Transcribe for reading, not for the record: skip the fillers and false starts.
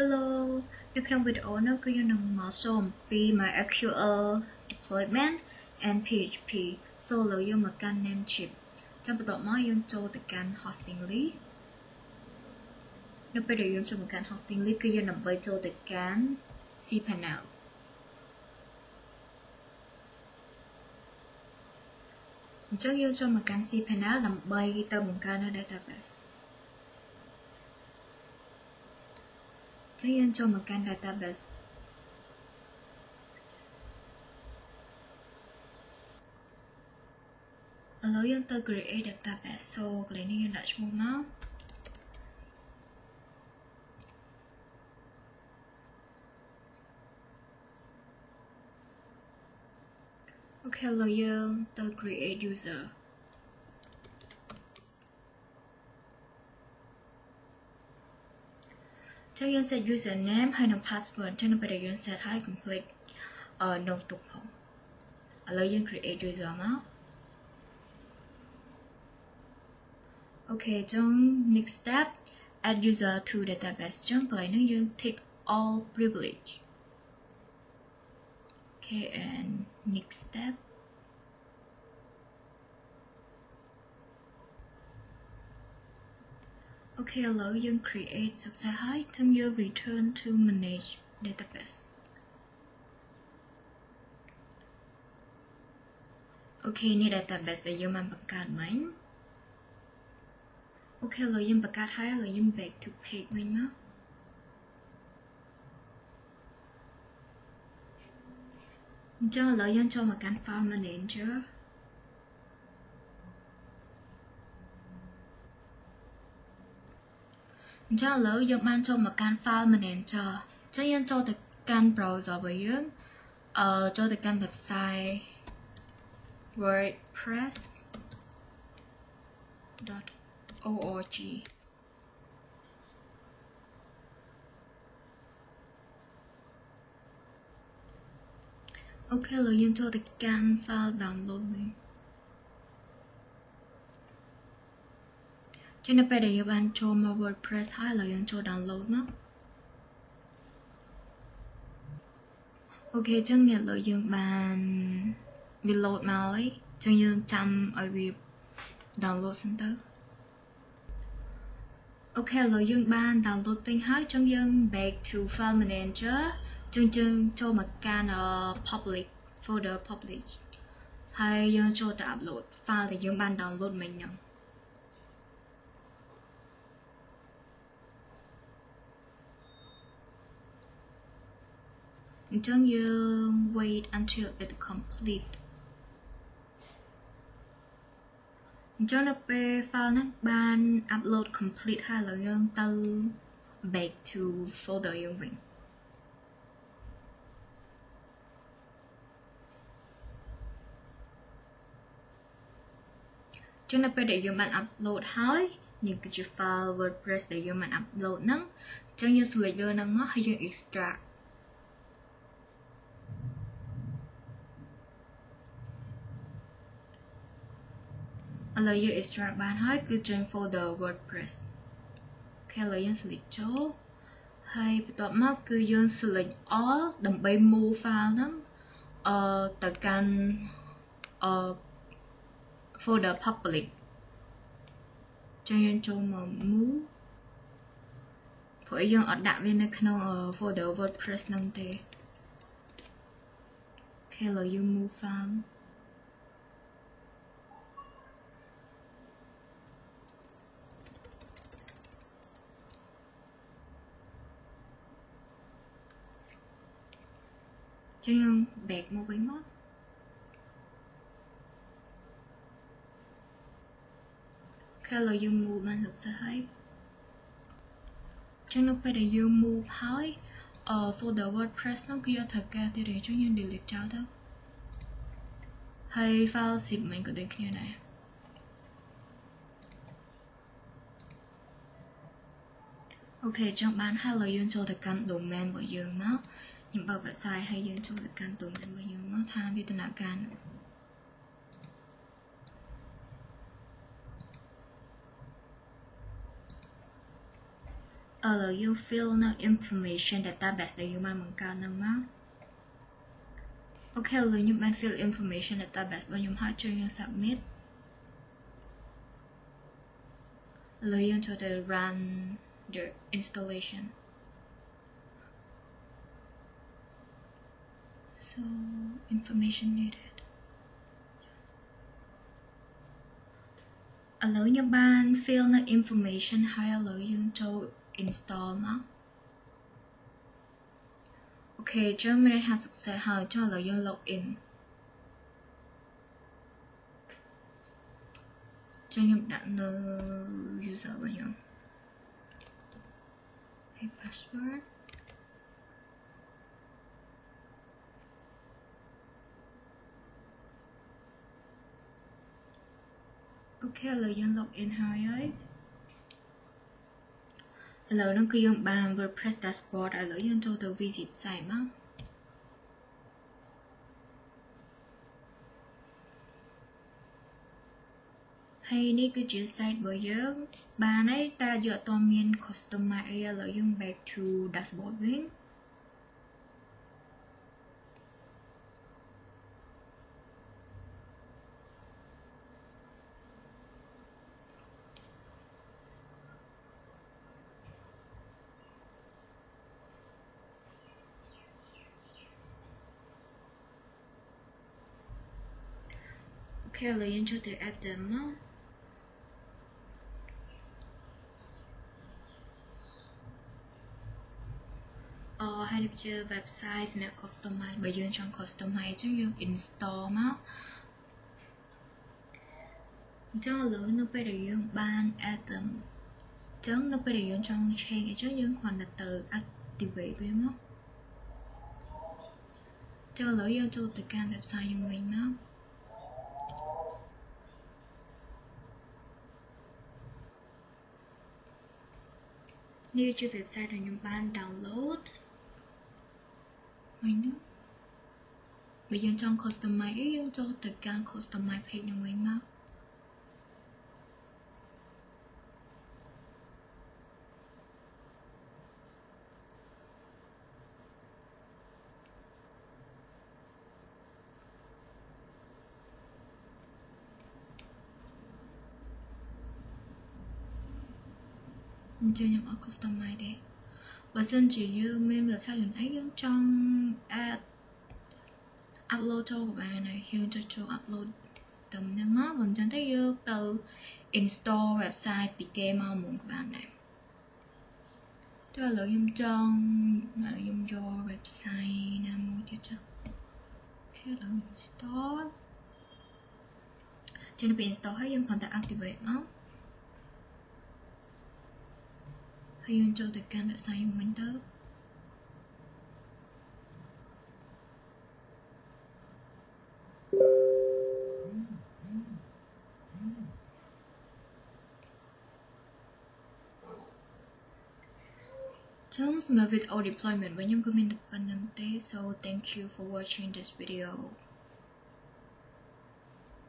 Hello នៅក្នុងវីដេអូនេះគឺយើងនឹងមកសូមពី MySQL deployment and PHP សូមឥឡូវយើងមកកាន់ Namecheap ចាំបន្ទាប់មកយើងចូលទៅកាន់ Hosting List នៅពេលដែលយើងចូលមកកាន់ Hosting List គឺយើងដើម្បីចូលទៅកាន់ cPanel អញ្ចឹងយើងចូលមកកាន់ cPanel ដើម្បីទៅបង្កើតនៅ database ចឹងយើងចូលមកកាន់ database ឥឡូវយើងទៅ create database សូកន្លែងនេះយើងដាក់ឈ្មោះមកអូខេឥឡូវយើងទៅ create user ចឹងយើង set username ហើយនិង password ចឹងនៅពេលដែលយើង set ហើយ complete no ទុកផងឥឡូវយើង create user មកអូខេចឹង next step add user to database ចឹងកន្លែងនេះយើង tick all privilege okay and next step okay ឥឡូវយើង create success ហើយចឹងយើង return to manage database អូខេនេះ database ដែលយើងបានបង្កើតមិញអូខេឥឡូវយើងបង្កើតហើយឥឡូវយើង back to page វិញមកអញ្ចឹងឥឡូវយើងចូលមកកាន់ file manager អញ្ចឹងឥឡូវយើងបានចូលមកកាន់ file manager អញ្ចឹងយើងចូលទៅកាន់ browser របស់យើងចូលទៅកាន់ website wordpress.orgអូខេឥឡូវយើងចូលទៅកាន់ file download វិញចឹងនៅពេលដែលយើងបានចូលមក WordPress ហើយឥឡូវយើងចូល download មកអូខេចឹងឥឡូវយើងបានវា load មកហើយចឹងយើងចាំឲ្យវា download សិនទៅអូខេឥឡូវយើងបាន download ពេញហើយចឹងយើង back to file manager ចឹងយើងចូលមកកាន់ public folder public ហើយយើងចូលទៅ upload file ដែលយើងបាន download មិញហ្នឹងអញ្ចឹងយើង wait until it complete អញ្ចឹងនៅពេល file ហ្នឹងបាន upload complete ហើយឥឡូវយើងទៅ back to folder យើងវិញចឹងនៅពេលដែលយើងបាន upload ហើយនេះគឺជា file WordPress ដែលយើងបាន upload ហ្នឹងអញ្ចឹងយើង select យកហ្នឹងមកហើយយើង extractឥឡូវយើង extract បានហើយគឺចេញ folder WordPress អូខេឥឡូវយើង select ចូលហើយបន្ទាប់មកគឺយើង select all ដើម្បី move file ហ្នឹងទៅកាន់ folder public ចឹងយើងចូលមក move ព្រោះយើងអត់ដាក់វានៅក្នុង folder WordPress ហ្នឹងទេអូខេឥឡូវយើង move fileចឹងយើង back មកវិញមកឥឡូវយើង move បានសុខសាន្តហើយចឹងនៅពេលដែលយើង move ហើយ folder WordPress ហ្នឹងគឺយកត្រូវការទៀតទេចឹងយើង delete ចោលទៅហើយ file zip មិនក៏ដូចគ្នាដែរអូខេចឹងបានហើយឥឡូវយើងចូលទៅកាន់ domain របស់យើងមកខ្ញុំបើក website ហើយយើងចូលទៅកាន់ domain របស់យើងមកថាវាដំណើរការ you fill no information database để you mang cao nâng máu. Ok, rồi you man fill information database bao nhiêu hỏi cho you submit. Rồi you cho the run the installation. So information needed. Allow your ban fill the information hay allow you to install mà. Okay, Germany has success how cho allow you log in. Cho nhầm đặt no user bao nhiêu. Hay password. Ok, lời dân log in hai ấy. Lời nó cứ dùng bàn WordPress dashboard ở lời dân cho từ visit site mà. Hay ní cứ chữ site bởi giờ bàn ấy ta dựa toàn miền customize area lời dùng back to dashboard wing. Ok, lời dân cho từ add them á. Hay được chơi website mà customize bởi dân trong customize cho dùng install mà. Cho lớn nó bây giờ dùng ban add them. Chẳng nó bây giờ dùng trong change cái chứ dùng khoản là từ activate với mà. Cho lớn dân cho từ can website dùng mình mà. Nếu chơi website là dùng ban download mình nữa. Bây giờ trong customize ý dùng cho từ can customize page dùng mình mà. Mình chưa nhập ở customize đây. Và xin chỉ dư mình website dùng ấy dùng trong upload cho của bạn này dùng cho upload tầm nhân nó mình chẳng thấy dư từ install website bị kê mau muộn của bạn này. Tức là dùng trong là dùng cho website nam mua cho cái là install cho nó bị install hay dùng contact activate nó. Hay dùng cho từ can website dùng Windows. Trong video deployment với những comment dependent. So thank you for watching this video.